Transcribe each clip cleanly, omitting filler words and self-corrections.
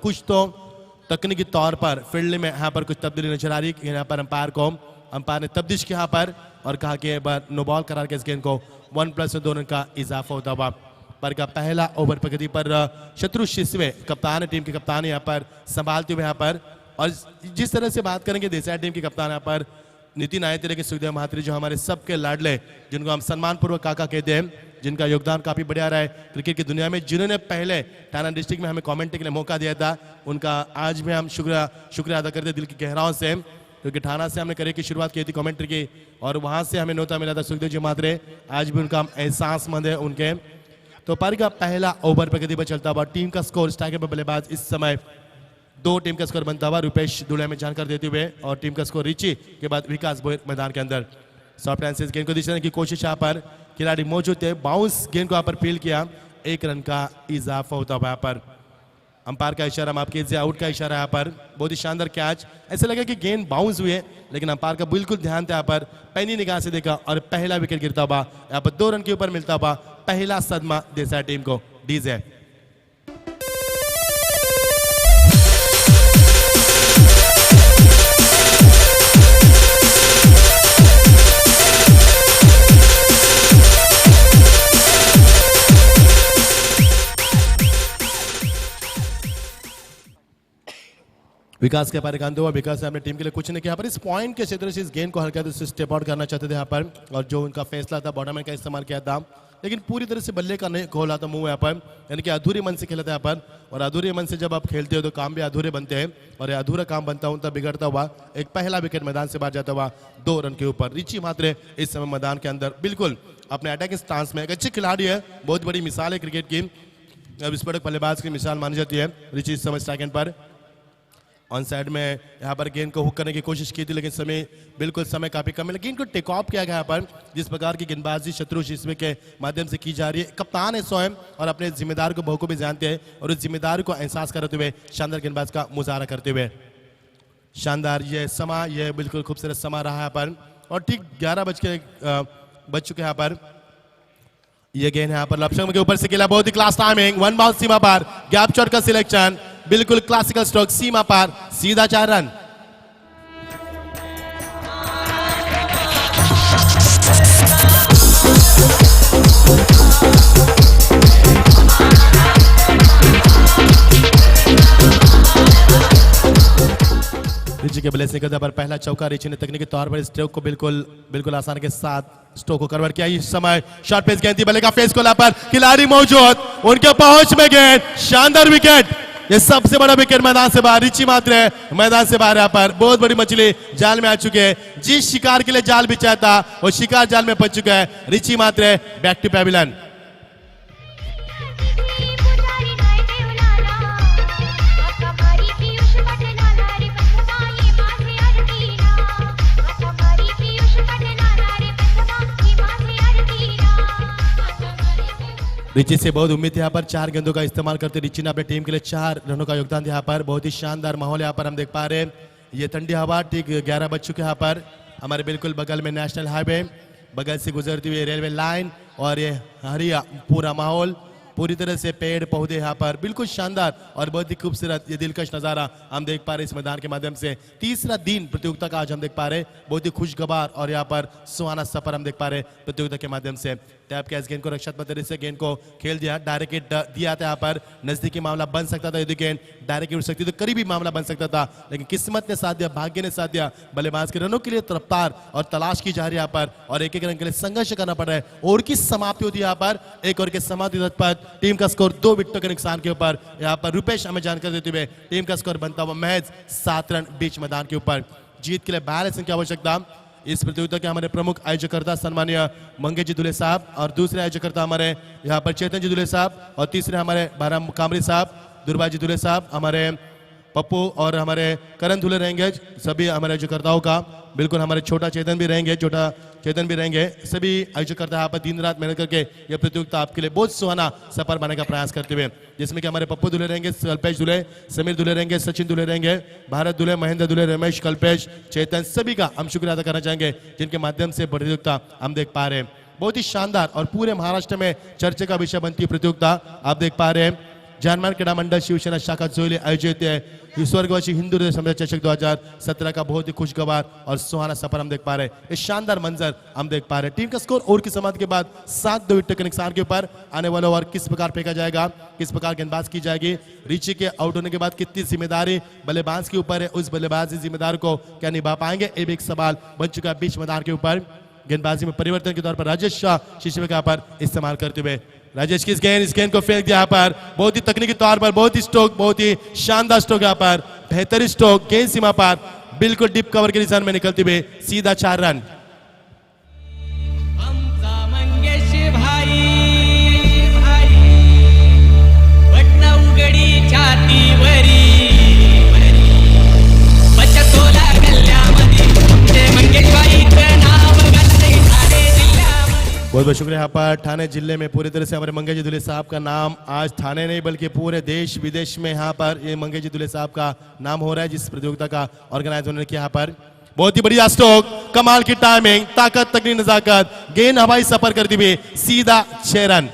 कुछ तो तकनीकी तौर पर फील्ड में यहाँ पर कुछ तब्दीली नजर आ रही है। यहाँ पर अंपायर ने तब्दीश किया यहाँ पर और कहा कि नो बॉल करार के इस गेंद को 1+ 2 रन का इजाफा होता हुआ। पर का पहला ओवर प्रगति पर शत्रु शिस्वे कप्तान टीम के कप्तान यहाँ पर संभालते हुए यहाँ पर, और जिस तरह से बात करेंगे देसाई टीम के कप्तान यहाँ पर नितिन आयत्रे के सुखदेव महात्री, जो हमारे सबके लाडले, जिनको हम सम्मानपूर्वक काका कहते हैं, जिनका योगदान काफी बढ़िया रहा है क्रिकेट की दुनिया में, जिन्होंने पहले थाना डिस्ट्रिक्ट में हमें कमेंट्री के लिए मौका दिया था, उनका आज भी हम शुक्रिया अदा करते दिल की गहराइयों से, क्योंकि थाना से हमने करियर की शुरुआत की थी कमेंट्री की और वहां से हमें न्योता मिला था सुखदेव जी महात्रे। आज भी उनका एहसासमंद है उनके। तो पारी का पहला ओवर प्रगति पर चलता हुआ, टीम का स्कोर स्ट्राइकर पर बल्लेबाज इस समय 2 टीम का स्कोर बनता हुआ रुपेश दुले में जानकारी देते हुए, और टीम का स्कोर रिची के बाद विकास बोयर मैदान के अंदर। सॉफ्ट हैंड से इस गेंद को दिशाने की कोशिश यहाँ पर खिलाड़ी मौजूद थे, बाउंस गेंद को यहाँ पर फील्ड किया, 1 रन का इजाफा होता हुआ यहाँ पर। अंपायर का इशारा माफ कीजिए, आउट का इशारा यहाँ पर। बहुत ही शानदार कैच, ऐसा लगा कि गेंद बाउंस हुई है, लेकिन अंपायर का बिल्कुल ध्यान था यहाँ पर, पैनी निगाह से देखा और पहला विकेट गिरता हुआ यहाँ पर 2 रन के ऊपर मिलता हुआ, पहला सदमा देसाई टीम को। डीजे विकास के पारी कांदे हुआ। विकास ने अपने टीम के लिए कुछ नहीं किया, पर इस पॉइंट के क्षेत्र से इस गेंद को हल्का से स्टेप आउट करना चाहते थे यहाँ पर, और जो उनका फैसला था बॉर्डरमैन का इस्तेमाल किया था, लेकिन पूरी तरह से बल्ले का नहीं खोला था मुंह यहाँ पर, यानी कि अधूरे मन से खेला था यहाँ पर, और अधूरे मन से जब आप खेलते हो तो काम भी अधूरे बनते हैं, और अधूरा काम बनता हूँ तब बिगड़ता हुआ एक पहला विकेट मैदान से बाहर जाता हुआ 2 रन के ऊपर। रिची महात्रे इस समय मैदान के अंदर बिल्कुल अपने अटैकिंग स्टांस में एक अच्छी खिलाड़ी है, बहुत बड़ी मिसाल है क्रिकेट की, विस्फोटक बल्लेबाज की मिसाल मानी जाती है। रिची इस समय स्ट्राइक एंड पर ऑन साइड में यहाँ पर गेंद को हुक करने की कोशिश की थी, लेकिन समय काफी कम है, लेकिन इनको टेक ऑफ किया गया यहाँ पर। जिस प्रकार की गेंदबाजी शत्रु शिस्वे के माध्यम से की जा रही है, कप्तान है स्वयं और अपने जिम्मेदार को बखूबी जानते हैं, और उस जिम्मेदारी को एहसास करते हुए शानदार गेंदबाज का मुजाहरा करते हुए शानदार ये बिल्कुल खूबसूरत समा रहा है पर, और ठीक 11 बज चुके यहाँ पर। ये गेंद यहाँ पर लपशंग के ऊपर से खेला, बहुत ही क्लास टाइमिंग, 1 बॉल सीमा पार, गैप शॉट का सिलेक्शन, बिल्कुल क्लासिकल स्ट्रोक, सीमा पार, सीधा 4 रन। रिची के ब्लेसिंग के पर पहला चौका, रिची ने तकनीकी तौर पर स्ट्रोक को बिल्कुल आसानी के साथ स्ट्रोक को कवर किया। इस समय शॉर्ट पेस गेंद थी, बल्ले का फेस खोला पर खिलाड़ी मौजूद, उनके पहुंच में गेंद, शानदार विकेट, ये सबसे बड़ा विकेट मैदान से बाहर। रिची मात्रे मैदान से बाहर यहाँ पर, बहुत बड़ी मछली जाल में आ चुके हैं, जिस शिकार के लिए जाल बिछाया था वो शिकार जाल में फंस चुका है। Richie Mhatre back to pavilion. Richie से बहुत उम्मीद थी यहाँ पर, 4 गेंदों का इस्तेमाल करते रिची ने अपने टीम के लिए 4 रनों का योगदान दिया यहाँ पर। बहुत ही शानदार माहौल यहाँ पर हम देख पा रहे हैं। ये ठंडी हवा, ठीक 11 बज चुके यहाँ पर, हमारे बिल्कुल बगल में नेशनल हाईवे, बगल से गुजरती हुई रेलवे लाइन, और ये हरिया पूरा माहौल, पूरी तरह से पेड़ पौधे यहाँ पर, बिल्कुल शानदार और बहुत ही खूबसूरत ये दिलकश नज़ारा हम देख पा रहे हैं इस मैदान के माध्यम से। तीसरा दिन प्रतियोगिता का आज हम देख पा रहे हैं, बहुत ही खुशगवार और यहाँ पर सुहाना सफर हम देख पा रहे हैं प्रतियोगिता के माध्यम से। टैप के इस गेंद को रक्षात्मक तरीके से गेंद को खेल दिया, डायरेक्ट हिट दिया था यहाँ पर, नजदीकी मामला बन सकता था, यदि गेंद डायरेक्ट उड़ सकती तो करीबी मामला बन सकता था, लेकिन किस्मत ने साथ दिया, भाग्य ने साथ दिया। बल्लेबाज के रनों के लिए रफ्तार और तलाश की जा रही है यहाँ पर, और एक रन के लिए संघर्ष करना पड़ रहा है। ओवर की समाप्ति होती है यहाँ पर, एक ओवर के समाप्ति पर टीम का स्कोर 2 विकेटों के नुकसान के ऊपर। यहाँ पर रुपेश हमें जानकारी देते हुए टीम का स्कोर बनता हुआ महज 7 रन बीच मैदान के ऊपर। जीत के लिए बैलेंसिंग की आवश्यकता। इस प्रतियोगिता के हमारे प्रमुख आयोजकर्ता सन्माननीय मंगेश जी दुले साहब, और दूसरे आयोजकर्ता हमारे यहाँ पर चेतन जी दुले साहब, और तीसरे हमारे बाराम कामरी साहब, दुर्बा जी दुले साहब, हमारे पप्पू और हमारे करण दुले रहेंगे। सभी हमारे आयोजकर्ताओं का, बिल्कुल हमारे छोटा चेतन भी रहेंगे, सभी आयोजकर्ता यहाँ पर दिन रात मेहनत करके ये प्रतियोगिता आपके लिए बहुत सुहाना सफर बनाने का प्रयास करते हुए, जिसमें कि हमारे पप्पू दुले रहेंगे, कल्पेश दुले, समीर दुले रहेंगे, सचिन दुले रहेंगे, भारत दुले, महेंद्र दुले, रमेश, कल्पेश, चेतन, सभी का हम शुक्रिया अदा करना चाहेंगे, जिनके माध्यम से प्रतियोगिता हम देख पा रहे हैं। बहुत ही शानदार और पूरे महाराष्ट्र में चर्चा का विषय बनती है प्रतियोगिता आप देख पा रहे हैं। जानमान क्रीडा मंडल शिवसेना शाखा जोईले आयोजित है स्वर्गवासी हिंदू हृदय सम्मेलन चषक 2017 का बहुत ही खुशगवार और सुहाना सफर हम देख पा रहे हैं। ये शानदार मंजर हम देख पा रहे हैं। टीम का स्कोर ओवर की समाप्ति के बाद 7-2 विकेट के नुकसान के ऊपर आने वाला ओवर किस प्रकार फेंका जाएगा, किस प्रकार गेंदबाज की जाएगी, रिची के आउट होने के बाद कितनी जिम्मेदारी बल्लेबाज के ऊपर है, उस बल्लेबाज की जिम्मेदारी को क्या निभा पाएंगे, ये भी एक सवाल बन चुका है बीच मैदान के ऊपर। गेंदबाजी में परिवर्तन के तौर पर राजेश शाह शीशे का पर इस्तेमाल करते हुए राजेश की इस गेंद को फेंक दिया यहाँ पर बहुत ही तकनीकी तौर पर, बहुत ही स्ट्रोक, बहुत ही शानदार स्ट्रोक यहाँ पर, बेहतरीन स्ट्रोक, गेंद सीमा पर बिल्कुल डीप कवर के निशान में निकलते हुए सीधा 4 रन। बहुत बहुत शुक्रिया। यहाँ पर ठाणे जिले में पूरी तरह से हमारे मंगेश जी दुले साहब का नाम आज ठाणे नहीं बल्कि पूरे देश विदेश में यहाँ पर ये मंगेश जी दुले साहब का नाम हो रहा है जिस प्रतियोगिता का ऑर्गेनाइज उन्होंने किया। यहाँ पर बहुत ही बढ़िया स्ट्रोक, कमाल की टाइमिंग, ताकत, तकनीक, नजाकत, गेंद हवाई सफर करती हुई सीधा 6 रन।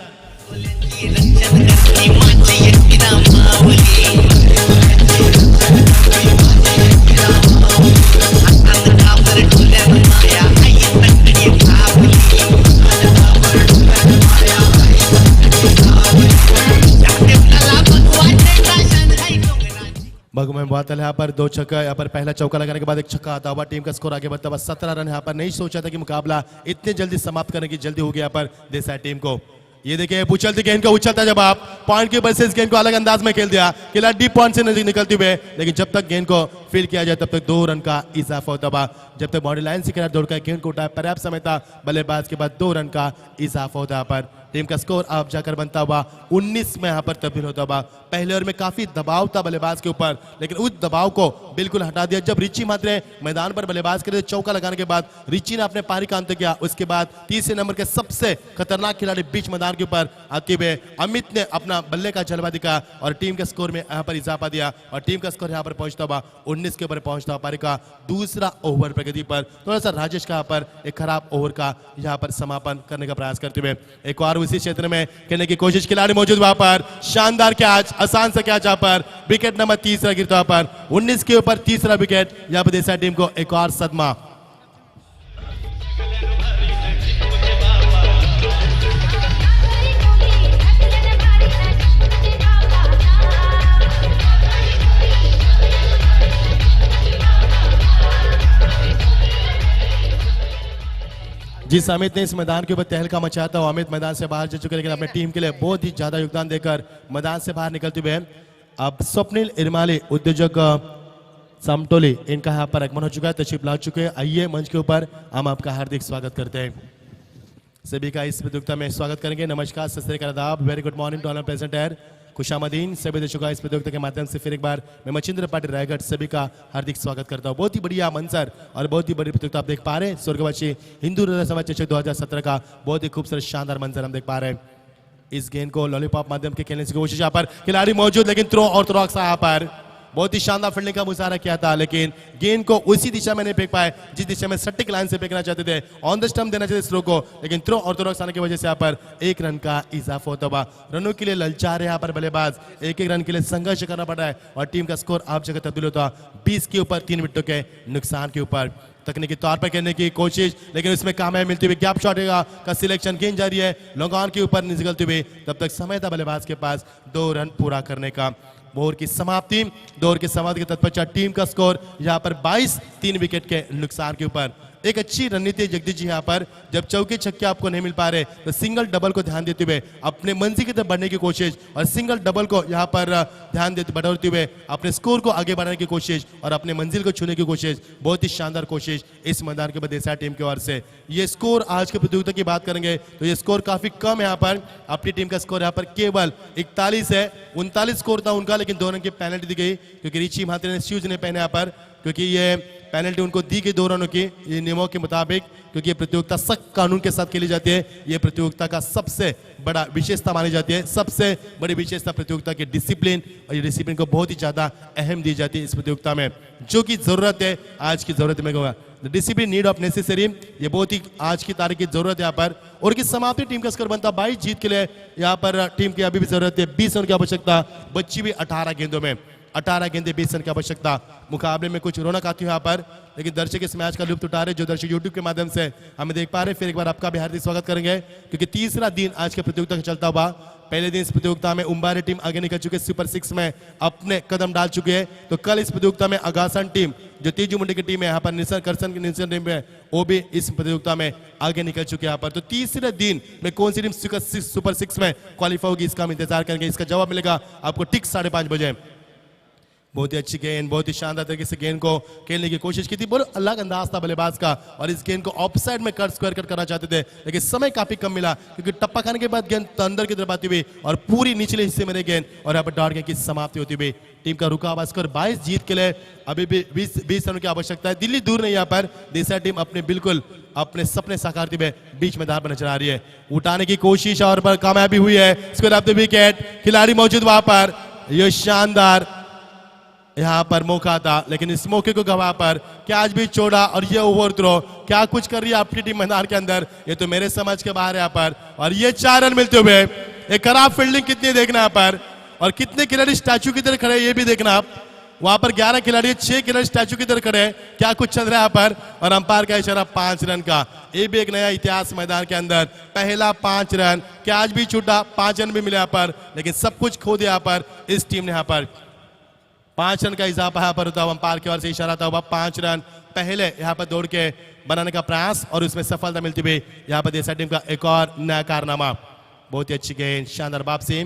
भगवान बातल यहाँ पर 2 छक्का, यहाँ पर पहला चौका लगाने के बाद एक छक्का आता हुआ टीम का स्कोर आगे बढ़ता हुआ 17 रन। यहाँ पर नहीं सोचा था कि मुकाबला इतने जल्दी समाप्त करने की जल्दी हो गया यहाँ पर देसाई टीम को। ये देखिए उछलती गेंद को उछलता जब आप पॉइंट के ऊपर से इस गेंद को अलग अंदाज में खेल दिया, खिलाड़ी डीप पॉइंट से नजदीक निकलते हुए, लेकिन जब तक गेंद को फील्ड किया जाए तब तक 2 रन का इजाफा होता हुआ, जब तक बाउंड्री लाइन से खिलाड़ी दौड़कर गेंद को उठाए पर्याप्त समय था बल्लेबाज के बाद 2 रन का इजाफा होता है। पर टीम का स्कोर अब जाकर बनता हुआ 19 में यहाँ पर तब्दील होता हुआ। पहले ओवर में काफी दबाव था बल्लेबाज के ऊपर, लेकिन उस दबाव को बिल्कुल हटा दिया जब रिची मात्रे मैदान पर बल्लेबाज के लिए चौका लगाने के बाद रिची ने अपने पारी का अंत किया। उसके बाद तीसरे नंबर के सबसे खतरनाक खिलाड़ी बीच मैदान के ऊपर आते हुए अमित ने अपना बल्ले का जलवा दिखाया और टीम के स्कोर में यहाँ पर इजाफा दिया और टीम का स्कोर यहाँ पर पहुंचता हुआ 19 के ऊपर पहुंचता हुआ। पारी का दूसरा ओवर प्रगति पर थोड़ा सा राजेश का यहाँ पर एक खराब ओवर का यहाँ पर समापन करने का प्रयास करते हुए एक और उसी क्षेत्र में खेलने की कोशिश, खिलाड़ी मौजूद वहां पर, शानदार कैच, आसान सा कैच यहाँ पर, विकेट नंबर 30 गिरता पर 19 के ऊपर तीसरा विकेट। यहाँ पर देसाई टीम को एक और सदमा। जिस अमित ने इस मैदान के ऊपर तहलका मचाया था, अमित मैदान से बाहर जा चुके, लेकिन अपने टीम के लिए बहुत ही ज्यादा योगदान देकर मैदान से बाहर निकलते हुए अब स्वप्निल इरमाली उद्योजक समटोली इनका यहाँ पर आगमन हो चुका है, तशरीफ ला चुके हैं। आइए मंच के ऊपर हम आपका हार्दिक स्वागत करते हैं। सभी का इस प्रतियोगिता में स्वागत करेंगे। नमस्कार, सत श्री अकाल, आदाब, very good morning to all present here. खुशामदीन सभी दर्शकों का इस प्रतियोगिता के माध्यम से फिर एक बार मैं मचिंद्र पाटिल रायगढ़ सभी का हार्दिक स्वागत करता हूं। बहुत ही बढ़िया मंजर और बहुत ही बड़ी प्रतियोगिता आप देख पा रहे हैं। स्वर्गवासी हिंदू हृदय समाज चषक 2017 का बहुत ही खूबसूरत शानदार मंजर हम देख पा रहे हैं। इस गेंद को लॉलीपॉप माध्यम के खेलने की कोशिश यहाँ पर, खिलाड़ी मौजूद लेकिन थ्रो और थ्रो यहाँ पर बहुत ही शानदार फील्डिंग का मुजाहरा किया था, लेकिन गेंद को उसी दिशा में नहीं फेंक पाए जिस दिशा में सटीक लाइन से फेंकना चाहते थे, ऑन द स्टंप देना चाहते थे थ्रो को, लेकिन थ्रो और थ्रो आने की वजह से यहाँ पर 1 रन का इजाफा होता हुआ। रनों के लिए ललचा रहे यहाँ पर बल्लेबाज, एक रन के लिए संघर्ष करना पड़ रहा है और टीम का स्कोर आप जगह तब्दील होता 20 के ऊपर 3 विकेटों के नुकसान के ऊपर। तकनीकी तौर पर करने की कोशिश, लेकिन उसमें कामयाबी मिलती हुई, गैप शॉट का सिलेक्शन, गेंद जारी है लॉन्ग ऑन के ऊपर निकलते हुए, तब तक समय था बल्लेबाज के पास 2 रन पूरा करने का। ओवर की समाप्ति, 2 ओवर की समाप्ति के तत्पश्चात टीम का स्कोर यहाँ पर 22, 3 विकेट के नुकसान के ऊपर। एक अच्छी रणनीति जगदीश जी यहाँ पर, जब चौके छक्के आपको नहीं मिल पा रहे तो सिंगल डबल को ध्यान देते हुए अपने मंजिल की तरफ बढ़ने की कोशिश और सिंगल डबल को यहाँ पर ध्यान देते बढ़ाते हुए अपने स्कोर को आगे बढ़ाने की कोशिश और अपने मंजिल को छूने की कोशिश, बहुत ही शानदार कोशिश इस मैदान के बाद देसाई टीम की ओर से। ये स्कोर आज के प्रतियोगिता की बात करेंगे तो ये स्कोर काफी कम है यहाँ पर। अपनी टीम का स्कोर यहाँ पर केवल 41 है, 39 स्कोर था उनका, लेकिन 2 रन की पेनल्टी दी गई क्योंकि रिची महात्रे ने शूज नहीं पहने यहाँ पर, क्योंकि ये पेनल्टी उनको दी गई 2 रनों की, ये नियमों के मुताबिक, क्योंकि ये प्रतियोगिता सख्त कानून के साथ खेली जाती है। ये प्रतियोगिता का सबसे बड़ा विशेषता मानी जाती है, सबसे बड़ी विशेषता प्रतियोगिता की डिसिप्लिन, और ये डिसिप्लिन को बहुत ही ज्यादा अहम दी जाती है इस प्रतियोगिता में, जो कि जरूरत है, आज की जरूरत में होगा। डिसिप्लिन नीड ऑफ नेसेसरी, ये बहुत ही आज की तारीख की जरूरत है यहाँ पर। और की समाप्ति टीम का स्कोर बनता 22 जीत के लिए यहाँ पर टीम की अभी भी जरूरत है 20 रन की आवश्यकता, बच्ची भी 18 गेंदों में 18 गेंदे 20 रन की आवश्यकता। मुकाबले में कुछ रौनक आती है यहाँ पर, लेकिन दर्शक इस मैच का लुत्फ उठा रहे, जो दर्शक यूट्यूब के माध्यम से हमें देख पा रहे। फिर एक बार आपका भी हार्दिक स्वागत करेंगे, क्योंकि तीसरा दिन आज के प्रतियोगिता का चलता हुआ। पहले दिन इस प्रतियोगिता में उम्बारे टीम आगे निकल चुके, सुपर 6 में अपने कदम डाल चुके हैं। तो कल इस प्रतियोगिता में अगासन टीम, जो तेजू मुंडे की टीम है यहाँ पर, निसर करसन की निसर टीम है, वो भी इस प्रतियोगिता में आगे निकल चुके हैं यहाँ पर। तो तीसरे दिन में कौन सी टीम सुपर 6 में क्वालिफाई होगी, इसका हम इंतजार करेंगे। इसका जवाब मिलेगा आपको ठीक 5:30 बजे। बहुत ही अच्छी गेंद, बहुत ही शानदार तरीके से गेंद को खेलने की कोशिश की थी, बहुत अलग अंदाज था बल्लेबाज का, और इस गेंद को ऑफसाइड में कट स्क्वायर कट करना चाहते थे, लेकिन समय काफी कम मिला, क्योंकि टप्पा खाने के बाद गेंद अंदर की तरफ आती हुई और पूरी निचले हिस्से में गेंद, और यहाँ पर डॉट गेंद की समाप्ति होती हुई। टीम का रुका हुआ स्कोर 22 जीत के लिए अभी भी 20 रनों की आवश्यकता है। दिल्ली दूर नहीं यहाँ पर, देसा टीम अपने बिल्कुल अपने सपने साकारती हुए बीच मैदान पर नजर आ रही है। उठाने की कोशिश और पर कामयाबी हुई है, स्क्वायर ऑफ द विकेट, खिलाड़ी मौजूद वहां पर, यह शानदार यहाँ पर मौका था, लेकिन इस मौके को गवा पर कैच भी छोड़ा, और ये ओवर थ्रो क्या कुछ कर रही है आपकी टीम मैदान के अंदर, ये तो मेरे समझ के बाहर है यहाँ पर। और ये 4 रन मिलते हुए, एक खराब फील्डिंग कितनी देखना यहाँ पर, और कितने खिलाड़ी स्टैचू की तरह खड़े ये भी देखना आप। वहां पर 11 खिलाड़ी, 6 खिलाड़ी स्टैचू की तरह खड़े, क्या कुछ चल रहा है यहाँ पर। और अंपायर का इशारा 5 रन का, ये भी एक नया इतिहास मैदान के अंदर। पहला 5 रन, कैच भी छूटा, 5 रन भी मिले यहाँ पर, लेकिन सब कुछ खो दिया यहाँ पर इस टीम ने। यहाँ पर 5 रन का इजाफा यहाँ पर होता हुआ, अंपायर की ओर से इशारा था हुआ 5 रन पहले यहाँ पर दौड़ के बनाने का प्रयास, और उसमें सफलता मिलती हुई यहाँ पर देसा टीम का एक और नया कारनामा। बहुत ही अच्छी गेंद, शानदार वापसी।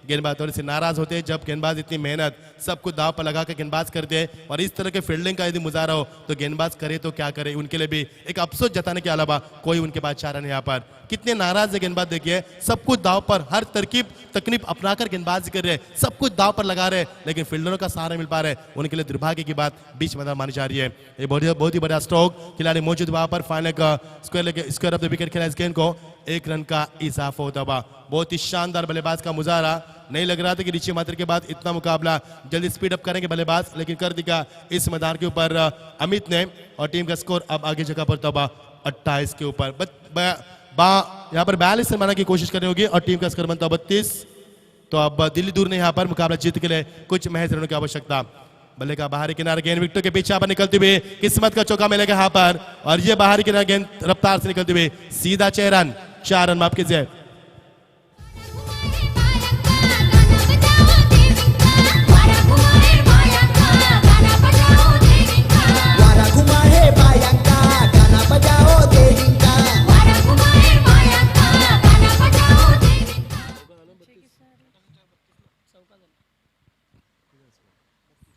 गेंदबाज थोड़े से नाराज होते हैं जब गेंदबाज इतनी मेहनत सब कुछ दाव पर लगा कर गेंदबाज करते हैं, और इस तरह के फील्डिंग का यदि मुजाहरा हो तो गेंदबाज करे तो क्या करे, उनके लिए भी एक अफसोस जताने के अलावा कोई उनके पास चारा नहीं। यहाँ पर कितने नाराज है गेंदबाज, देखिए सब कुछ दाव पर, हर तरकीब तकनीब अपनाकर गेंदबाजी कर रहे, सब कुछ दाव पर लगा रहे, लेकिन फील्डरों का सहारा मिल पा रहे, उनके लिए दुर्भाग्य की बात बीच मैदान मानी जा रही है। ये बहुत ही बड़ा स्ट्रोक, खिलाड़ी मौजूद वहां पर, फाइनल का स्क्वायर ऑफ द विकेट खेला, इस गेंद को 1 रन का इजाफा होता हुआ। बहुत ही शानदार बल्लेबाज का मुजाहरा, नहीं लग रहा था कि ऋषि माथुर के बाद इतना मुकाबला जल्दी स्पीड अप करेंगे बल्लेबाज, लेकिन कर दिया इस मैदान के ऊपर अमित ने, और टीम का स्कोर अब आगे जगह पर तबा 28 के ऊपर। यहाँ पर 42 रन बनाने की कोशिश करनी होगी, और टीम का स्कोर बनता 32। तो अब दिल्ली दूर ने यहाँ पर मुकाबला जीत के लिए कुछ महज रनों की आवश्यकता। बल्ले का बाहरी किनारा गेंद विकेटों के पीछे पर निकलती हुई, किस्मत का चौका मिलेगा यहाँ पर, और ये बाहरी किनारा गेंद रफ्तार से निकलती हुई सीधा 6 रन, 4 रन माफ कीजिए।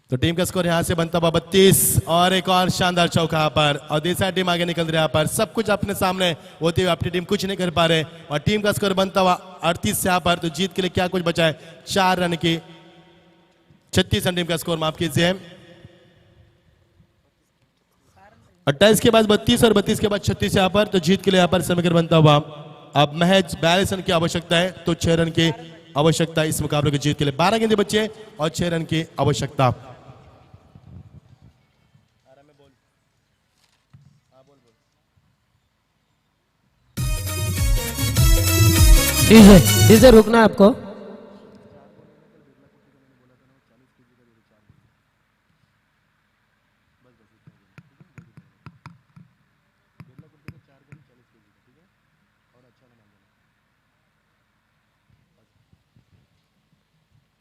तो टीम का स्कोर यहां से बनता हुआ 32, और एक और शानदार चौका पर, और देसा टीम आगे निकल रही है यहाँ पर, सब कुछ अपने सामने होते हुए अपनी टीम कुछ नहीं कर पा रहे, और टीम का स्कोर बनता हुआ 38 यहाँ पर। तो जीत के लिए क्या कुछ बचा है, 4 रन की 36 रन टीम का स्कोर माफ कीजिए। 28 के बाद 32 और 32 के बाद 36 यहाँ पर, तो जीत के लिए यहाँ पर समीकरण बनता हुआ अब महज 42 रन की आवश्यकता है, तो 6 रन की आवश्यकता इस मुकाबले को जीत के लिए। 12 गेंदे बचे और 6 रन की आवश्यकता। डीजे रुकना है आपको।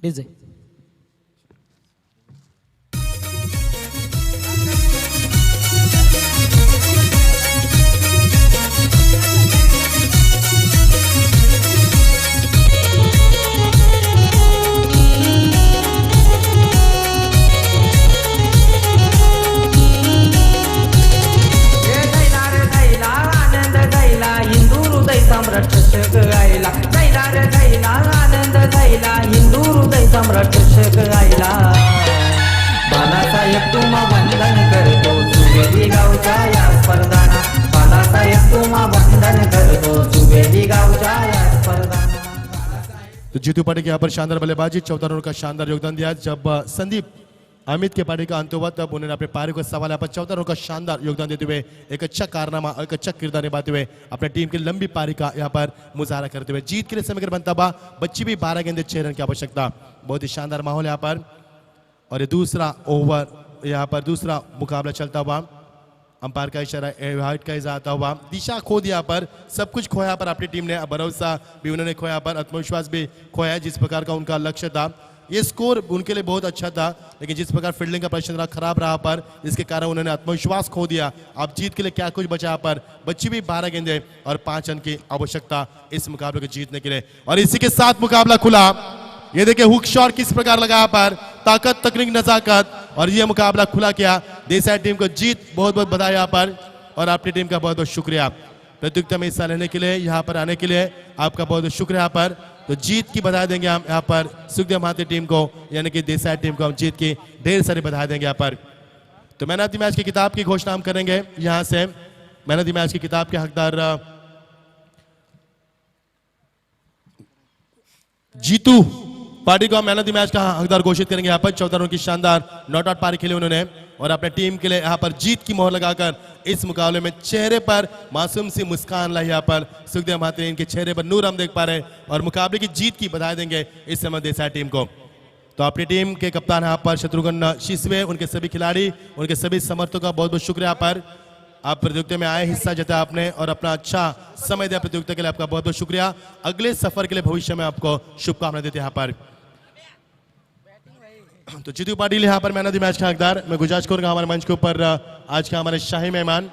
डीजे तो जीतू पाटिल के यहाँ पर शानदार बल्लेबाजी, 14 रनों का शानदार योगदान दिया, जब संदीप अमित के पारी का अंत हुआ तब उन्होंने अपने पारी को सवाल यहाँ पर 14 रनों का शानदार योगदान देते हुए एक अच्छा कारनामा एक अच्छा किरदार निभाते हुए अपने टीम की लंबी पारी का यहाँ पर मुजाहरा करते हुए जीत के लिए समग्र बनता हुआ बच्ची भी 12 गेंदे 6 रन की आवश्यकता। बहुत ही शानदार माहौल यहाँ पर और ये दूसरा ओवर यहाँ पर दूसरा मुकाबला चलता हुआ अंपायर का इशारा वाइट का इजारा आता हुआ दिशा खो दिया पर सब कुछ खोया पर अपनी टीम ने भरोसा भी उन्होंने खोया पर आत्मविश्वास भी खोया जिस प्रकार का उनका लक्ष्य था। ये स्कोर उनके लिए बहुत अच्छा था लेकिन जिस प्रकार फील्डिंग का प्रदर्शन खराब रहा पर जिसके कारण उन्होंने आत्मविश्वास खो दिया। अब जीत के लिए क्या कुछ बचा पर बच्ची भी 12 गेंदे और 5 रन की आवश्यकता इस मुकाबले को जीतने के लिए और इसी के साथ मुकाबला खुला। ये देखिए हुक शॉट किस प्रकार लगा पर ताकत तकनीक नजाकत और ये मुकाबला खुला किया। देसाई टीम को जीत बहुत बहुत बधाई यहाँ पर और आपकी टीम का बहुत बहुत शुक्रिया प्रतियोगिता में हिस्सा लेने के लिए यहाँ पर आने के लिए आपका बहुत बहुत शुक्रिया यहाँ पर। तो जीत की बधाई देंगे हम यहाँ पर सुखदेव महाती टीम को यानी कि देसाई टीम को हम जीत की ढेर सारी बधाई देंगे यहाँ पर। तो मैन ऑफ द मैच की किताब की घोषणा हम करेंगे यहाँ से। मैन ऑफ द मैच की किताब के हकदार जीतू पार्टी को हम मैन ऑफ द मैच का हकदार घोषित करेंगे यहाँ पर। 14 रनों की शानदार नॉट आउट पारी खेली उन्होंने और अपने टीम के लिए यहाँ पर जीत की मोहर लगाकर इस मुकाबले में चेहरे पर मासूम सी मुस्कान लाई यहाँ पर सुखदेव महाती इनके चेहरे पर नूर हम देख पा रहे और मुकाबले की जीत की बधाई देंगे इस समय देसाई टीम को। तो अपनी टीम के कप्तान यहाँ पर शत्रुघ्न शिसवे उनके सभी खिलाड़ी उनके सभी समर्थकों का बहुत बहुत शुक्रिया पर आप प्रतियोगिता में आए हिस्सा जताया आपने और अपना अच्छा समय दिया प्रतियोगिता के लिए आपका बहुत बहुत शुक्रिया। अगले सफर के लिए भविष्य में आपको शुभकामनाएं देते हैं यहाँ पर। तो जीतू पाटिल यहाँ पर मैन ऑफ द मैच का हकदार मैं गुजारिश करूंगा हमारे मंच के ऊपर आज का हमारे शाही मेहमान